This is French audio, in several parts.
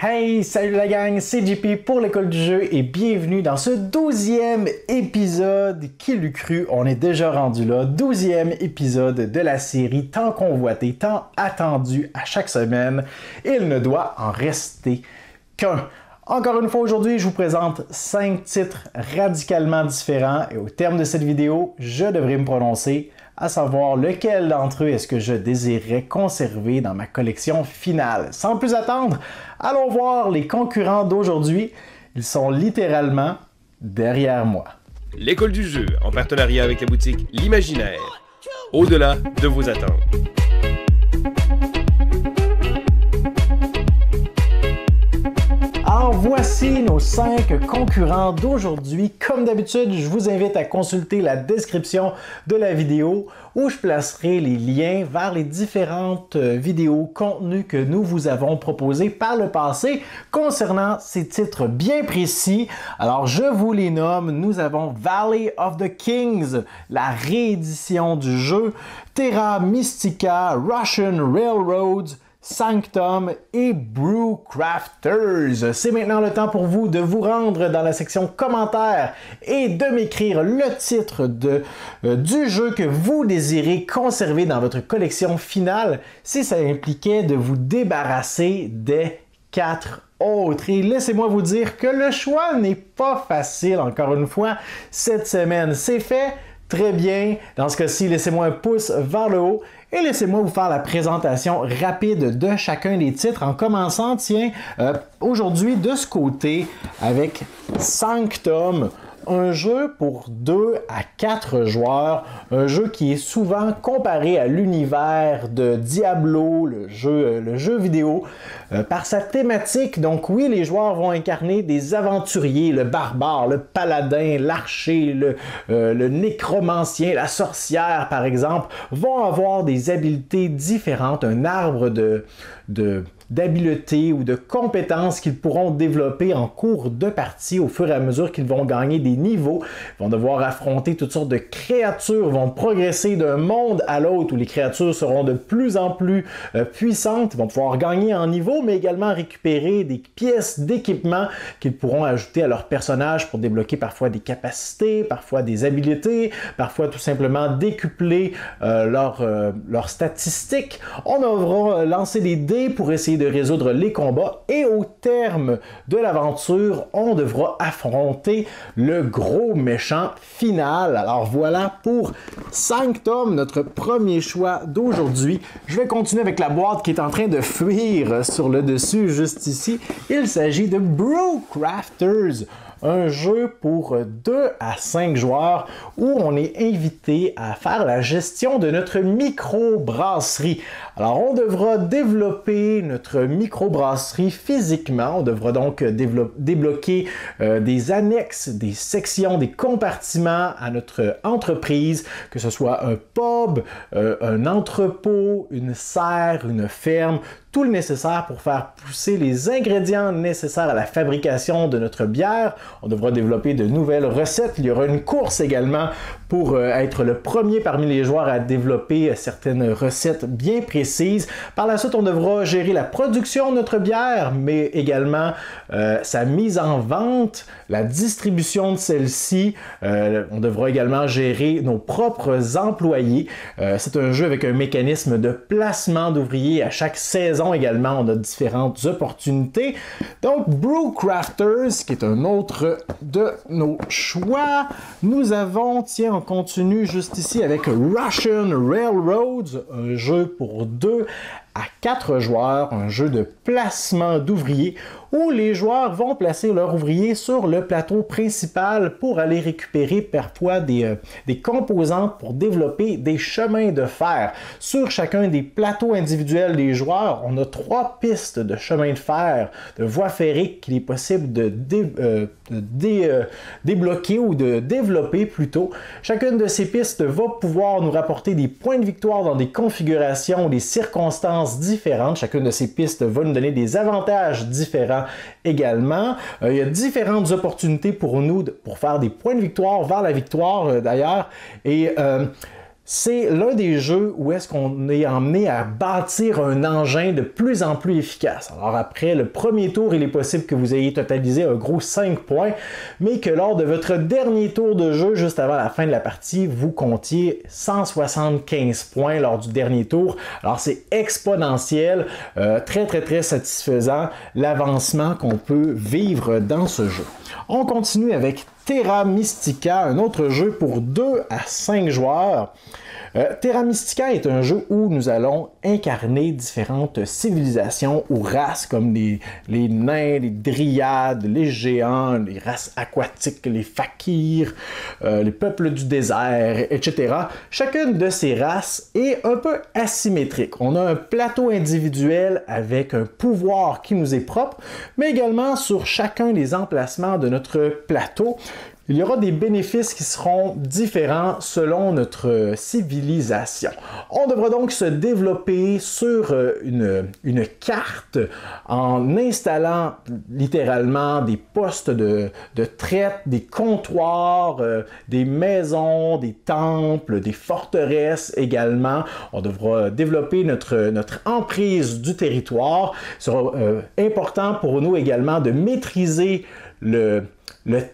Hey, salut la gang, c'est JP pour l'école du jeu et bienvenue dans ce 12e épisode. Qui l'eût cru, on est déjà rendu là. 12e épisode de la série tant convoitée, tant attendue à chaque semaine. Il ne doit en rester qu'un. Encore une fois aujourd'hui, je vous présente 5 titres radicalement différents et au terme de cette vidéo, je devrais me prononcer à savoir lequel d'entre eux est-ce que je désirerais conserver dans ma collection finale. Sans plus attendre, allons voir les concurrents d'aujourd'hui. Ils sont littéralement derrière moi. L'école du jeu, en partenariat avec la boutique L'Imaginaire, au-delà de vos attentes. Alors voici nos 5 concurrents d'aujourd'hui. Comme d'habitude, je vous invite à consulter la description de la vidéo où je placerai les liens vers les différentes vidéos, contenus que nous vous avons proposés par le passé concernant ces titres bien précis. Alors je vous les nomme. Nous avons Valley of the Kings, la réédition du jeu, Terra Mystica, Russian Railroads, Sanctum et Brewcrafters. C'est maintenant le temps pour vous de vous rendre dans la section commentaires et de m'écrire le titre du jeu que vous désirez conserver dans votre collection finale si ça impliquait de vous débarrasser des 4 autres. Et laissez-moi vous dire que le choix n'est pas facile encore une fois cette semaine. C'est fait très bien. Dans ce cas-ci, laissez-moi un pouce vers le haut. Et laissez-moi vous faire la présentation rapide de chacun des titres en commençant, tiens, aujourd'hui de ce côté avec Sanctum, un jeu pour 2 à 4 joueurs, un jeu qui est souvent comparé à l'univers de Diablo, le jeu vidéo, par sa thématique. Donc oui, les joueurs vont incarner des aventuriers, le barbare, le paladin, l'archer, le nécromancien, la sorcière par exemple, vont avoir des habiletés différentes, un arbre d'habiletés ou de compétences qu'ils pourront développer en cours de partie au fur et à mesure qu'ils vont gagner des niveaux. Ils vont devoir affronter toutes sortes de créatures, vont progresser d'un monde à l'autre où les créatures seront de plus en plus puissantes. Ils vont pouvoir gagner en niveau, mais également récupérer des pièces d'équipement qu'ils pourront ajouter à leur personnage pour débloquer parfois des capacités, parfois des habiletés, parfois tout simplement décupler leurs statistiques. On devra lancer des dés pour essayer de résoudre les combats et au terme de l'aventure, on devra affronter le gros méchant final. Alors voilà pour Sanctum, notre premier choix d'aujourd'hui. Je vais continuer avec la boîte qui est en train de fuir sur le dessus juste ici. Il s'agit de Brewcrafters, un jeu pour 2 à 5 joueurs où on est invité à faire la gestion de notre microbrasserie. Alors on devra développer notre microbrasserie physiquement, on devra donc débloquer des annexes, des sections, des compartiments à notre entreprise, que ce soit un pub, un entrepôt, une serre, une ferme, tout le nécessaire pour faire pousser les ingrédients nécessaires à la fabrication de notre bière. On devra développer de nouvelles recettes. Il y aura une course également pour être le premier parmi les joueurs à développer certaines recettes bien précises. Par la suite, on devra gérer la production de notre bière, mais également sa mise en vente, la distribution de celle-ci. On devra également gérer nos propres employés. C'est un jeu avec un mécanisme de placement d'ouvriers à chaque saison. Également, on a différentes opportunités. Donc, Brewcrafters, qui est un autre de nos choix. Nous avons, tiens, on continue juste ici avec Russian Railroads, un jeu pour 2 à 4 joueurs, un jeu de placement d'ouvriers où les joueurs vont placer leurs ouvriers sur le plateau principal pour aller récupérer parfois des composantes pour développer des chemins de fer. Sur chacun des plateaux individuels des joueurs, on a 3 pistes de chemins de fer, de voies ferrées qu'il est possible de débloquer ou de développer plutôt. Chacune de ces pistes va pouvoir nous rapporter des points de victoire dans des configurations ou des circonstances différentes. Chacune de ces pistes va nous donner des avantages différents également. Il y a différentes opportunités pour nous pour faire des points de victoire vers la victoire d'ailleurs. Et C'est l'un des jeux où est-ce qu'on est emmené à bâtir un engin de plus en plus efficace. Alors après le premier tour, il est possible que vous ayez totalisé un gros 5 points, mais que lors de votre dernier tour de jeu, juste avant la fin de la partie, vous comptiez 175 points lors du dernier tour. Alors c'est exponentiel, très satisfaisant l'avancement qu'on peut vivre dans ce jeu. On continue avec Terra Mystica, un autre jeu pour 2 à 5 joueurs. Terra Mystica est un jeu où nous allons incarner différentes civilisations ou races comme les nains, les dryades, les géants, les races aquatiques, les fakirs, les peuples du désert, etc. Chacune de ces races est un peu asymétrique. On a un plateau individuel avec un pouvoir qui nous est propre, mais également sur chacun des emplacements de notre plateau, il y aura des bénéfices qui seront différents selon notre civilisation. On devra donc se développer sur une carte en installant littéralement des postes de traite, des comptoirs, des maisons, des temples, des forteresses également. On devra développer notre emprise du territoire. Il sera important pour nous également de maîtriser le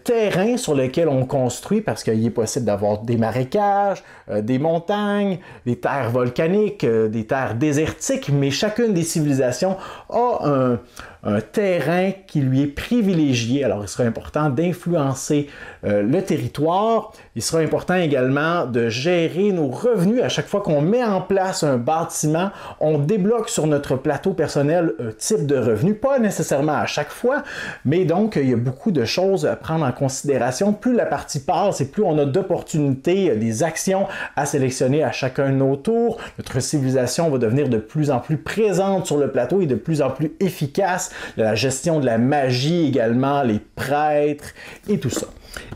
terrain sur lequel on construit, parce qu'il est possible d'avoir des marécages, des montagnes, des terres volcaniques, des terres désertiques, mais chacune des civilisations a un terrain qui lui est privilégié. Alors, il sera important d'influencer le territoire. Il sera important également de gérer nos revenus. À chaque fois qu'on met en place un bâtiment, on débloque sur notre plateau personnel un type de revenu. Pas nécessairement à chaque fois, mais donc, il y a beaucoup de choses à prendre en considération. Plus la partie passe et plus on a d'opportunités, des actions à sélectionner à chacun de nos tours. Notre civilisation va devenir de plus en plus présente sur le plateau et de plus en plus efficace. La gestion de la magie également, les prêtres et tout ça.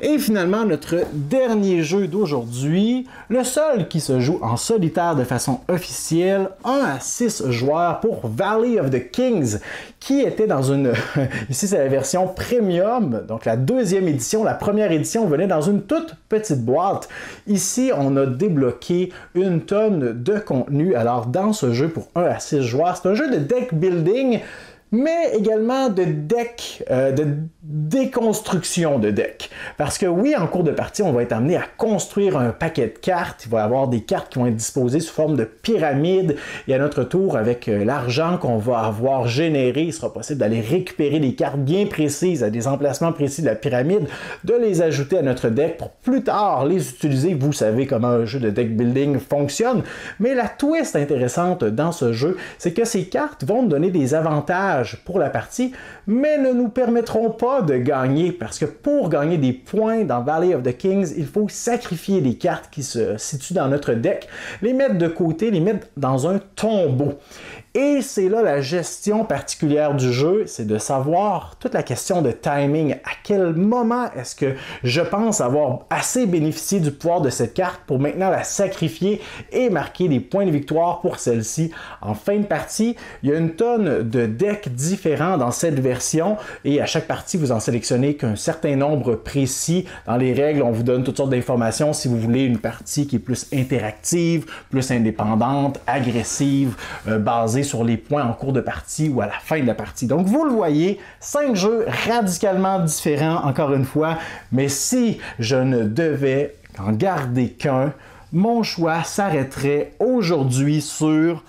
Et finalement, notre dernier jeu d'aujourd'hui, le seul qui se joue en solitaire de façon officielle, 1 à 6 joueurs pour Valley of the Kings, qui était dans une... Ici, c'est la version premium, donc la deuxième édition. La première édition venait dans une toute petite boîte. Ici, on a débloqué une tonne de contenu. Alors, dans ce jeu pour 1 à 6 joueurs, c'est un jeu de deck building, mais également de deck, de déconstruction de deck. Parce que oui, en cours de partie, on va être amené à construire un paquet de cartes. Il va y avoir des cartes qui vont être disposées sous forme de pyramide. Et à notre tour, avec l'argent qu'on va avoir généré, il sera possible d'aller récupérer des cartes bien précises à des emplacements précis de la pyramide, de les ajouter à notre deck pour plus tard les utiliser. Vous savez comment un jeu de deck building fonctionne. Mais la twist intéressante dans ce jeu, c'est que ces cartes vont nous donner des avantages pour la partie, mais ne nous permettront pas de gagner, parce que pour gagner des points dans Valley of the Kings, il faut sacrifier des cartes qui se situent dans notre deck, les mettre de côté, les mettre dans un tombeau. Et c'est là la gestion particulière du jeu, c'est de savoir toute la question de timing. À quel moment est-ce que je pense avoir assez bénéficié du pouvoir de cette carte pour maintenant la sacrifier et marquer des points de victoire pour celle-ci en fin de partie. Il y a une tonne de decks différents dans cette version et à chaque partie, vous en sélectionnez qu'un certain nombre précis. Dans les règles, on vous donne toutes sortes d'informations si vous voulez une partie qui est plus interactive, plus indépendante, agressive, basée sur les points en cours de partie ou à la fin de la partie. Donc, vous le voyez, 5 jeux radicalement différents, encore une fois, mais si je ne devais en garder qu'un, mon choix s'arrêterait aujourd'hui sur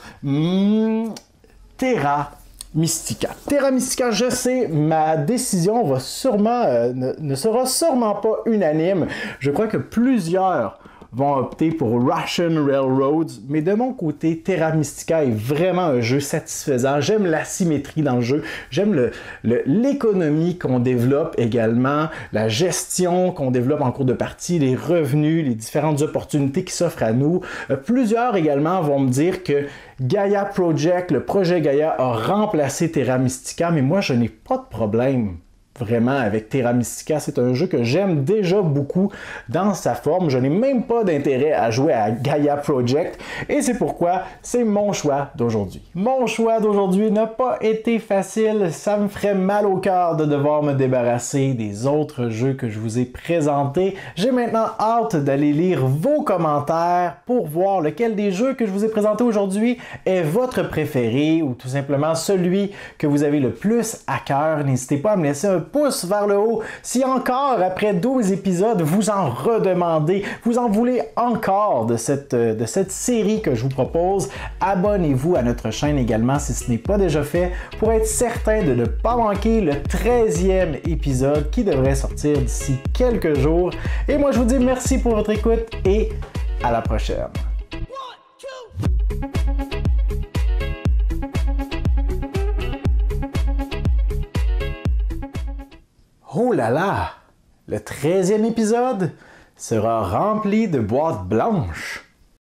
Terra Mystica. Terra Mystica, je sais, ma décision va sûrement, ne sera sûrement pas unanime. Je crois que plusieurs vont opter pour Russian Railroads, mais de mon côté, Terra Mystica est vraiment un jeu satisfaisant. J'aime la symétrie dans le jeu, j'aime l'économie qu'on développe également, la gestion qu'on développe en cours de partie, les revenus, les différentes opportunités qui s'offrent à nous. Plusieurs également vont me dire que Gaia Project, le projet Gaia, a remplacé Terra Mystica, mais moi, je n'ai pas de problème vraiment avec Terra Mystica. C'est un jeu que j'aime déjà beaucoup dans sa forme. Je n'ai même pas d'intérêt à jouer à Gaia Project et c'est pourquoi c'est mon choix d'aujourd'hui. Mon choix d'aujourd'hui n'a pas été facile. Ça me ferait mal au cœur de devoir me débarrasser des autres jeux que je vous ai présentés. J'ai maintenant hâte d'aller lire vos commentaires pour voir lequel des jeux que je vous ai présentés aujourd'hui est votre préféré ou tout simplement celui que vous avez le plus à cœur. N'hésitez pas à me laisser un pouce vers le haut si encore après 12 épisodes vous en redemandez, vous en voulez encore de cette série que je vous propose. Abonnez-vous à notre chaîne également si ce n'est pas déjà fait pour être certain de ne pas manquer le 13e épisode qui devrait sortir d'ici quelques jours. Et moi je vous dis merci pour votre écoute et à la prochaine. Oh là là! Le 13e épisode sera rempli de boîtes blanches.